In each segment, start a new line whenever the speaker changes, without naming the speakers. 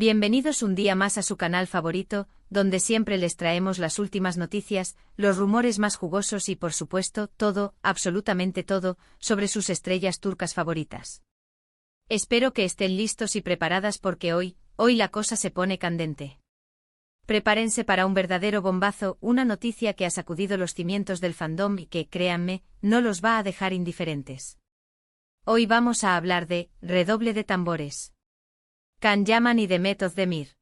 Bienvenidos un día más a su canal favorito, donde siempre les traemos las últimas noticias, los rumores más jugosos y por supuesto todo, absolutamente todo, sobre sus estrellas turcas favoritas. Espero que estén listos y preparadas porque hoy la cosa se pone candente. Prepárense para un verdadero bombazo, una noticia que ha sacudido los cimientos del fandom y que, créanme, no los va a dejar indiferentes. Hoy vamos a hablar de, redoble de tambores, Can Yaman y Demet Özdemir.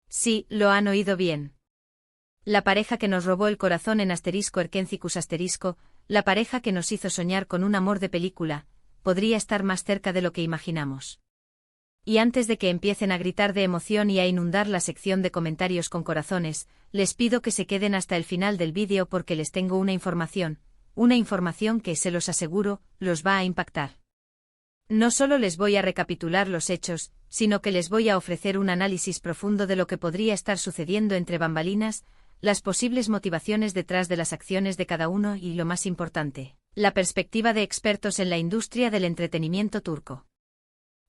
Sí, lo han oído bien. La pareja que nos robó el corazón en *Erkencicus*, la pareja que nos hizo soñar con un amor de película, podría estar más cerca de lo que imaginamos. Y antes de que empiecen a gritar de emoción y a inundar la sección de comentarios con corazones, les pido que se queden hasta el final del vídeo porque les tengo una información que, se los aseguro, los va a impactar. No solo les voy a recapitular los hechos, sino que les voy a ofrecer un análisis profundo de lo que podría estar sucediendo entre bambalinas, las posibles motivaciones detrás de las acciones de cada uno y, lo más importante, la perspectiva de expertos en la industria del entretenimiento turco.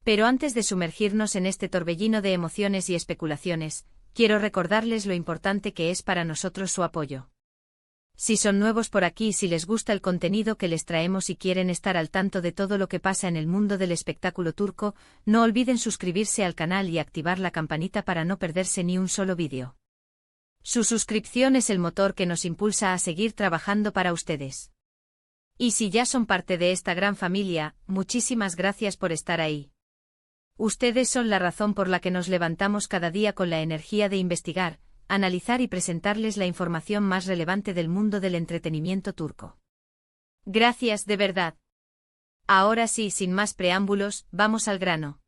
Pero antes de sumergirnos en este torbellino de emociones y especulaciones, quiero recordarles lo importante que es para nosotros su apoyo. Si son nuevos por aquí y si les gusta el contenido que les traemos y quieren estar al tanto de todo lo que pasa en el mundo del espectáculo turco, no olviden suscribirse al canal y activar la campanita para no perderse ni un solo vídeo. Su suscripción es el motor que nos impulsa a seguir trabajando para ustedes. Y si ya son parte de esta gran familia, muchísimas gracias por estar ahí. Ustedes son la razón por la que nos levantamos cada día con la energía de investigar, analizar y presentarles la información más relevante del mundo del entretenimiento turco. Gracias de verdad. Ahora sí, sin más preámbulos, vamos al grano.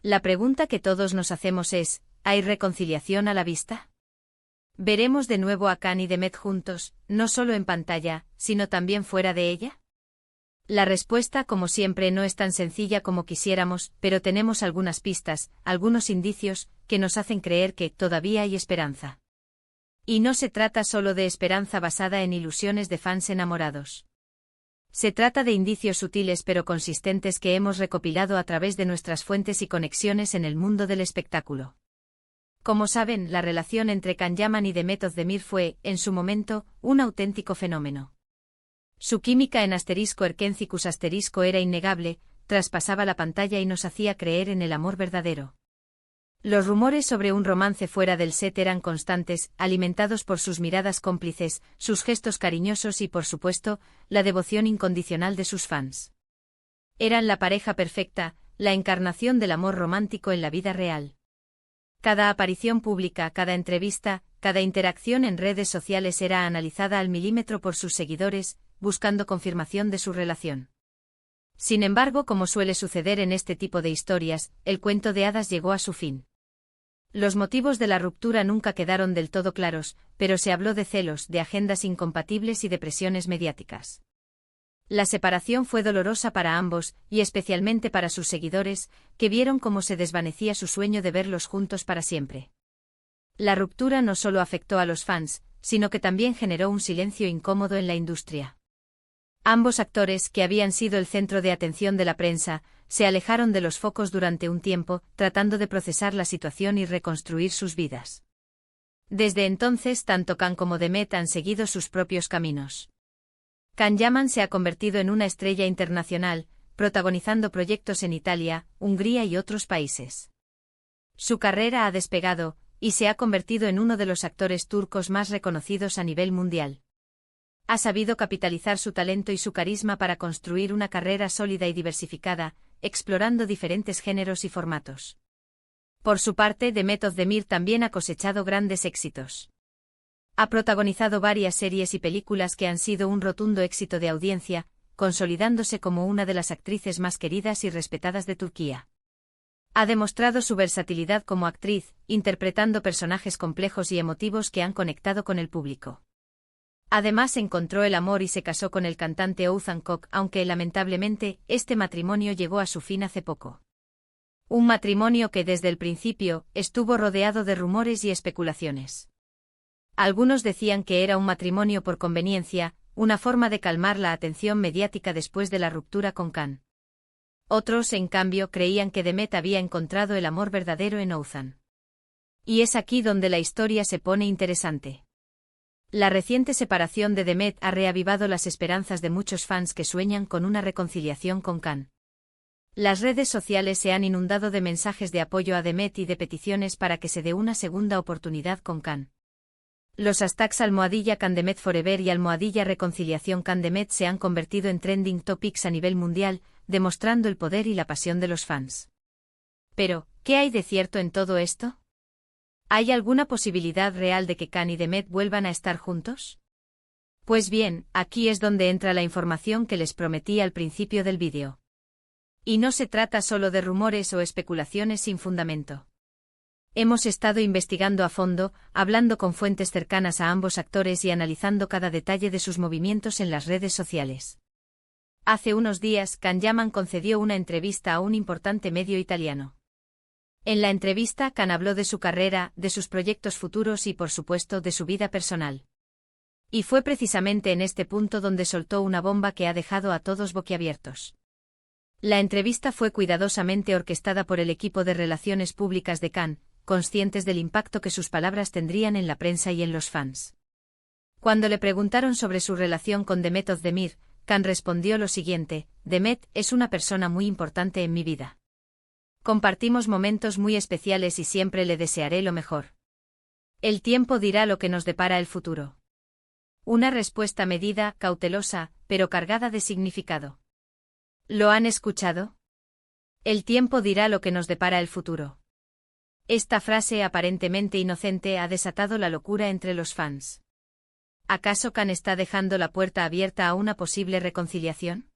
La pregunta que todos nos hacemos es, ¿hay reconciliación a la vista? ¿Veremos de nuevo a Can y Demet juntos, no solo en pantalla, sino también fuera de ella? La respuesta, como siempre, no es tan sencilla como quisiéramos, pero tenemos algunas pistas, algunos indicios, que nos hacen creer que todavía hay esperanza. Y no se trata solo de esperanza basada en ilusiones de fans enamorados. Se trata de indicios sutiles pero consistentes que hemos recopilado a través de nuestras fuentes y conexiones en el mundo del espectáculo. Como saben, la relación entre Can Yaman y Demet Özdemir fue, en su momento, un auténtico fenómeno. Su química en *Erkencicus* era innegable, traspasaba la pantalla y nos hacía creer en el amor verdadero. Los rumores sobre un romance fuera del set eran constantes, alimentados por sus miradas cómplices, sus gestos cariñosos y, por supuesto, la devoción incondicional de sus fans. Eran la pareja perfecta, la encarnación del amor romántico en la vida real. Cada aparición pública, cada entrevista, cada interacción en redes sociales era analizada al milímetro por sus seguidores, buscando confirmación de su relación. Sin embargo, como suele suceder en este tipo de historias, el cuento de hadas llegó a su fin. Los motivos de la ruptura nunca quedaron del todo claros, pero se habló de celos, de agendas incompatibles y de presiones mediáticas. La separación fue dolorosa para ambos, y especialmente para sus seguidores, que vieron cómo se desvanecía su sueño de verlos juntos para siempre. La ruptura no solo afectó a los fans, sino que también generó un silencio incómodo en la industria. Ambos actores, que habían sido el centro de atención de la prensa, se alejaron de los focos durante un tiempo, tratando de procesar la situación y reconstruir sus vidas. Desde entonces, tanto Can como Demet han seguido sus propios caminos. Can Yaman se ha convertido en una estrella internacional, protagonizando proyectos en Italia, Hungría y otros países. Su carrera ha despegado, y se ha convertido en uno de los actores turcos más reconocidos a nivel mundial. Ha sabido capitalizar su talento y su carisma para construir una carrera sólida y diversificada, explorando diferentes géneros y formatos. Por su parte, Demet Özdemir también ha cosechado grandes éxitos. Ha protagonizado varias series y películas que han sido un rotundo éxito de audiencia, consolidándose como una de las actrices más queridas y respetadas de Turquía. Ha demostrado su versatilidad como actriz, interpretando personajes complejos y emotivos que han conectado con el público. Además encontró el amor y se casó con el cantante Oğuzhan Koç, aunque lamentablemente, este matrimonio llegó a su fin hace poco. Un matrimonio que desde el principio estuvo rodeado de rumores y especulaciones. Algunos decían que era un matrimonio por conveniencia, una forma de calmar la atención mediática después de la ruptura con Can. Otros, en cambio, creían que Demet había encontrado el amor verdadero en Ouzhan. Y es aquí donde la historia se pone interesante. La reciente separación de Demet ha reavivado las esperanzas de muchos fans que sueñan con una reconciliación con Khan. Las redes sociales se han inundado de mensajes de apoyo a Demet y de peticiones para que se dé una segunda oportunidad con Khan. Los hashtags #KhanDemet Forever y #reconciliación KhanDemet se han convertido en trending topics a nivel mundial, demostrando el poder y la pasión de los fans. Pero, ¿qué hay de cierto en todo esto? ¿Hay alguna posibilidad real de que Khan y Demet vuelvan a estar juntos? Pues bien, aquí es donde entra la información que les prometí al principio del vídeo. Y no se trata solo de rumores o especulaciones sin fundamento. Hemos estado investigando a fondo, hablando con fuentes cercanas a ambos actores y analizando cada detalle de sus movimientos en las redes sociales. Hace unos días, Can Yaman concedió una entrevista a un importante medio italiano. En la entrevista, Khan habló de su carrera, de sus proyectos futuros y, por supuesto, de su vida personal. Y fue precisamente en este punto donde soltó una bomba que ha dejado a todos boquiabiertos. La entrevista fue cuidadosamente orquestada por el equipo de relaciones públicas de Khan, conscientes del impacto que sus palabras tendrían en la prensa y en los fans. Cuando le preguntaron sobre su relación con Demet Özdemir, Khan respondió lo siguiente: Demet es una persona muy importante en mi vida. Compartimos momentos muy especiales y siempre le desearé lo mejor. El tiempo dirá lo que nos depara el futuro. Una respuesta medida, cautelosa, pero cargada de significado. ¿Lo han escuchado? El tiempo dirá lo que nos depara el futuro. Esta frase aparentemente inocente ha desatado la locura entre los fans. ¿Acaso Khan está dejando la puerta abierta a una posible reconciliación?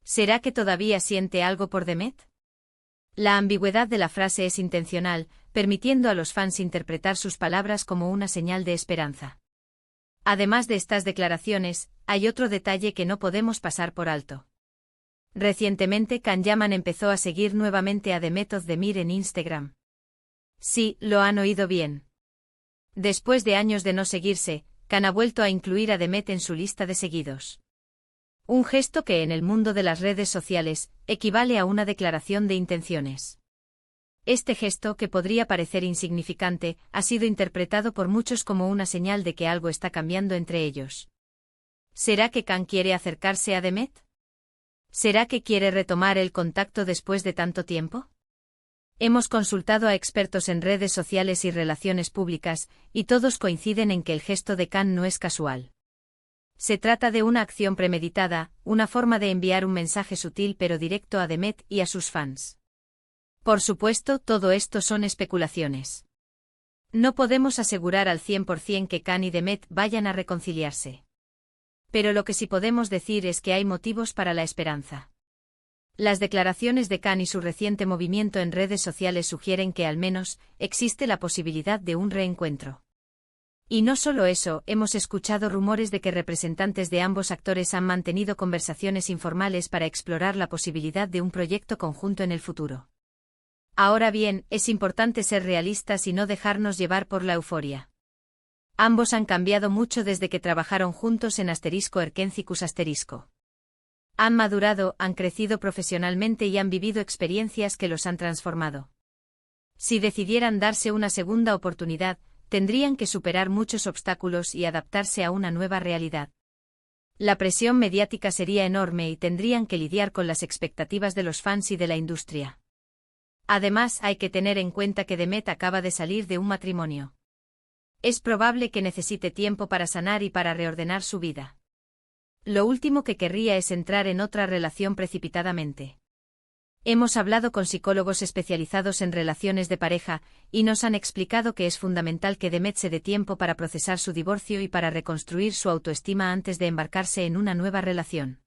¿Será que todavía siente algo por Demet? La ambigüedad de la frase es intencional, permitiendo a los fans interpretar sus palabras como una señal de esperanza. Además de estas declaraciones, hay otro detalle que no podemos pasar por alto. Recientemente Can Yaman empezó a seguir nuevamente a Demet Özdemir en Instagram. Sí, lo han oído bien. Después de años de no seguirse, Khan ha vuelto a incluir a Demet en su lista de seguidos. Un gesto que en el mundo de las redes sociales equivale a una declaración de intenciones. Este gesto, que podría parecer insignificante, ha sido interpretado por muchos como una señal de que algo está cambiando entre ellos. ¿Será que Khan quiere acercarse a Demet? ¿Será que quiere retomar el contacto después de tanto tiempo? Hemos consultado a expertos en redes sociales y relaciones públicas, y todos coinciden en que el gesto de Khan no es casual. Se trata de una acción premeditada, una forma de enviar un mensaje sutil pero directo a Demet y a sus fans. Por supuesto, todo esto son especulaciones. No podemos asegurar al 100% que Khan y Demet vayan a reconciliarse. Pero lo que sí podemos decir es que hay motivos para la esperanza. Las declaraciones de Khan y su reciente movimiento en redes sociales sugieren que al menos existe la posibilidad de un reencuentro. Y no solo eso, hemos escuchado rumores de que representantes de ambos actores han mantenido conversaciones informales para explorar la posibilidad de un proyecto conjunto en el futuro. Ahora bien, es importante ser realistas y no dejarnos llevar por la euforia. Ambos han cambiado mucho desde que trabajaron juntos en *Erkencicus*. Han madurado, han crecido profesionalmente y han vivido experiencias que los han transformado. Si decidieran darse una segunda oportunidad, tendrían que superar muchos obstáculos y adaptarse a una nueva realidad. La presión mediática sería enorme y tendrían que lidiar con las expectativas de los fans y de la industria. Además, hay que tener en cuenta que Demet acaba de salir de un matrimonio. Es probable que necesite tiempo para sanar y para reordenar su vida. Lo último que querría es entrar en otra relación precipitadamente. Hemos hablado con psicólogos especializados en relaciones de pareja, y nos han explicado que es fundamental que Demet se dé tiempo para procesar su divorcio y para reconstruir su autoestima antes de embarcarse en una nueva relación.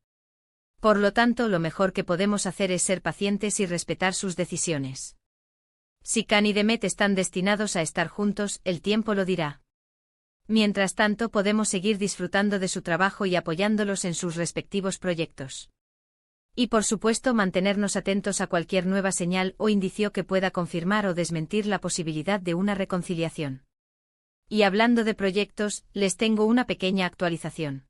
Por lo tanto, lo mejor que podemos hacer es ser pacientes y respetar sus decisiones. Si Khan y Demet están destinados a estar juntos, el tiempo lo dirá. Mientras tanto, podemos seguir disfrutando de su trabajo y apoyándolos en sus respectivos proyectos. Y por supuesto mantenernos atentos a cualquier nueva señal o indicio que pueda confirmar o desmentir la posibilidad de una reconciliación. Y hablando de proyectos, les tengo una pequeña actualización.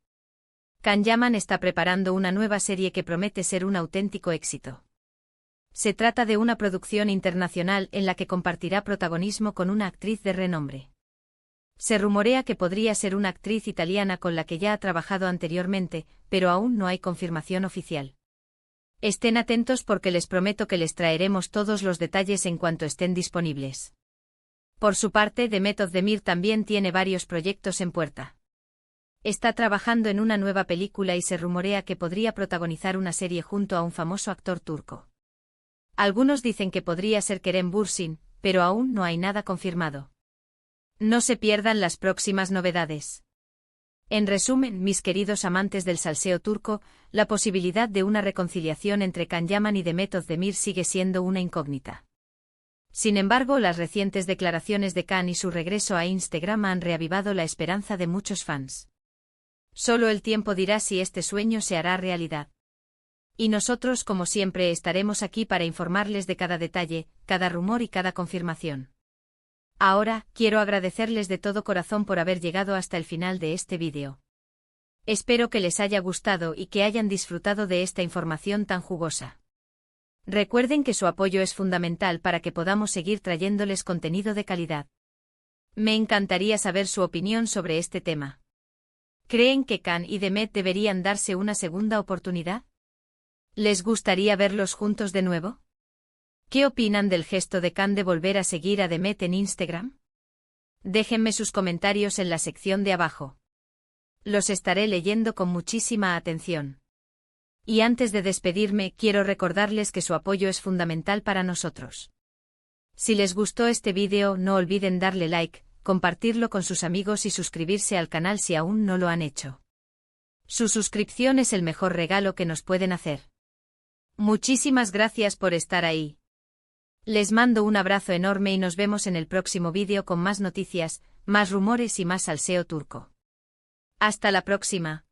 Can Yaman está preparando una nueva serie que promete ser un auténtico éxito. Se trata de una producción internacional en la que compartirá protagonismo con una actriz de renombre. Se rumorea que podría ser una actriz italiana con la que ya ha trabajado anteriormente, pero aún no hay confirmación oficial. Estén atentos porque les prometo que les traeremos todos los detalles en cuanto estén disponibles. Por su parte, Demet Özdemir también tiene varios proyectos en puerta. Está trabajando en una nueva película y se rumorea que podría protagonizar una serie junto a un famoso actor turco. Algunos dicen que podría ser Kerem Bürsin, pero aún no hay nada confirmado. No se pierdan las próximas novedades. En resumen, mis queridos amantes del salseo turco, la posibilidad de una reconciliación entre Can Yaman y Demet Özdemir sigue siendo una incógnita. Sin embargo, las recientes declaraciones de Can y su regreso a Instagram han reavivado la esperanza de muchos fans. Solo el tiempo dirá si este sueño se hará realidad. Y nosotros, como siempre, estaremos aquí para informarles de cada detalle, cada rumor y cada confirmación. Ahora, quiero agradecerles de todo corazón por haber llegado hasta el final de este vídeo. Espero que les haya gustado y que hayan disfrutado de esta información tan jugosa. Recuerden que su apoyo es fundamental para que podamos seguir trayéndoles contenido de calidad. Me encantaría saber su opinión sobre este tema. ¿Creen que Can y Demet deberían darse una segunda oportunidad? ¿Les gustaría verlos juntos de nuevo? ¿Qué opinan del gesto de Can de volver a seguir a Demet en Instagram? Déjenme sus comentarios en la sección de abajo. Los estaré leyendo con muchísima atención. Y antes de despedirme, quiero recordarles que su apoyo es fundamental para nosotros. Si les gustó este vídeo, no olviden darle like, compartirlo con sus amigos y suscribirse al canal si aún no lo han hecho. Su suscripción es el mejor regalo que nos pueden hacer. Muchísimas gracias por estar ahí. Les mando un abrazo enorme y nos vemos en el próximo vídeo con más noticias, más rumores y más salseo turco. Hasta la próxima.